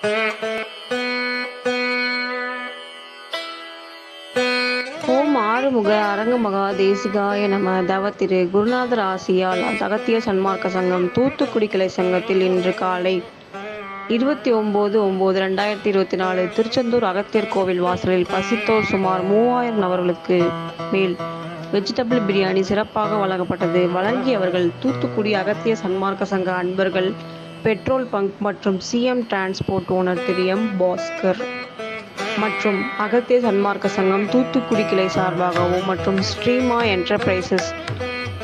ஓம் ஆறுமுக அரங்க மகா தேசிகாய நம. தவ திரு குருநாதர் ஆசியால் அகத்திய சன்மார்க்க சங்கம் தூத்துக்குடி கிளை சங்கத்தில் இன்று காலை 29/9/2024 திருச்செந்தூர் அகத்தியர் கோவில் வாசலில் பசித்தோர் சுமார் 3000 நபர்களுக்கு மேல் வெஜிடபிள் பிரியாணி சிறப்பாக வழங்கப்பட்டது. வழங்கியவர்கள் தூத்துக்குடி அகத்திய சன்மார்க்க சங்க அன்பர்கள், பெட்ரோல் பங்க் மற்றும் சிஎம் டிரான்ஸ்போர்ட் ஓனர் திரு எம் பாஸ்கர் மற்றும் அகத்திய சன்மார்க்க சங்கம் தூத்துக்குடி கிளை சார்பாகவும் மற்றும் ஸ்ரீமா என்டர்பிரைசஸ்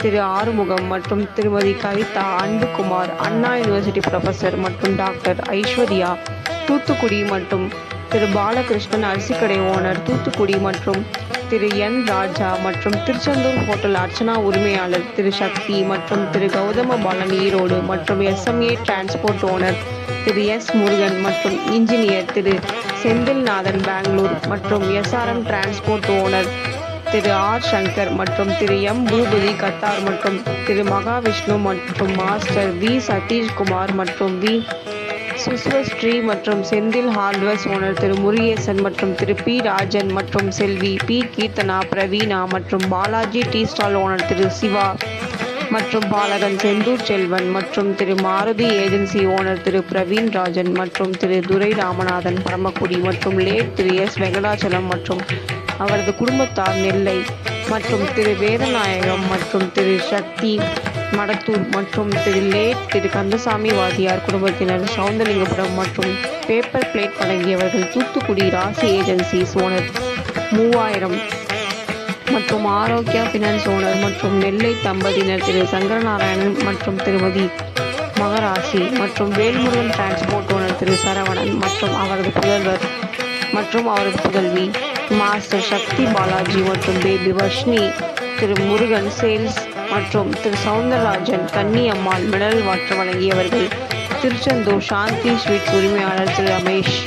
திரு ஆறுமுகம் மற்றும் திருமதி கவிதா அன்புகுமார், அண்ணா யூனிவர்சிட்டி ப்ரொஃபசர் மற்றும் டாக்டர் ஐஸ்வர்யா தூத்துக்குடி மற்றும் திரு பாலகிருஷ்ணன் அரிசிக்கடை ஓனர் தூத்துக்குடி மற்றும் திரு என் ராஜா மற்றும் திருச்செந்தூர் ஹோட்டல் அர்ச்சனா உரிமையாளர் திரு சக்தி மற்றும் திரு கௌதம பாலன் ஈரோடு மற்றும் எஸ்எம்ஏ டிரான்ஸ்போர்ட் ஓனர் திரு எஸ் முருகன் மற்றும் இன்ஜினியர் திரு செந்தில்நாதன் பெங்களூர் மற்றும் எஸ்ஆர்எம் டிரான்ஸ்போர்ட் ஓனர் திரு ஆர் சங்கர் மற்றும் திரு எம் பூபதி கத்தார் மற்றும் திரு மகாவிஷ்ணு மற்றும் மாஸ்டர் வி சதீஷ்குமார் மற்றும் வி சுஸ்வஸ்ரீ மற்றும் செந்தில் ஹார்ட்வேர்ஸ் ஓனர் திரு முருகேசன் மற்றும் திரு பி ராஜன் மற்றும் செல்வி பி கீர்த்தனா பிரவீனா மற்றும் பாலாஜி டீ ஸ்டால் ஓனர் திரு சிவா மற்றும் பாலகன் செந்தூர் செல்வன் மற்றும் திரு மாருதி ஏஜென்சி ஓனர் திரு பிரவீன் ராஜன் மற்றும் திரு துரை ராமநாதன் பரமக்குடி மற்றும் லேட் திரு எஸ் வெங்கடாச்சலம் மற்றும் அவரது குடும்பத்தார் நெல்லை மற்றும் திரு வேதநாயகம் மற்றும் திரு சக்தி மடத்தூர் மற்றும் திரு லேட் திரு கந்தசாமி வாதியார் குடும்பத்தினர் சவுந்தலிங்கபுரம் மற்றும் பேப்பர் பிளேட் வழங்கியவர்கள் தூத்துக்குடி ராசி ஏஜென்சிஸ் ஓனர் 3000 மற்றும் ஆரோக்கியா ஃபினான்ஸ் ஓனர் மற்றும் நெல்லை தம்பதியினர் திரு சங்கரநாராயணன் மற்றும் திருமதி மகராசி மற்றும் வேல்முருகன் டிரான்ஸ்போர்ட் ஓனர் திரு சரவணன் மற்றும் அவரது புதல்வர் மற்றும் அவரது புதல்வி மாஸ்டர் சக்தி பாலாஜி மற்றும் பேபி வர்ஷினி, திரு முருகன் சேல்ஸ் மற்றும் திரு சவுந்தரராஜன் கன்னி அம்மாள் மினரல் வாட்டர் வழங்கியவர்கள் திருச்செந்தூர் சாந்தி ஸ்வீட்ஸ் உரிமையாளர் திரு ரமேஷ்.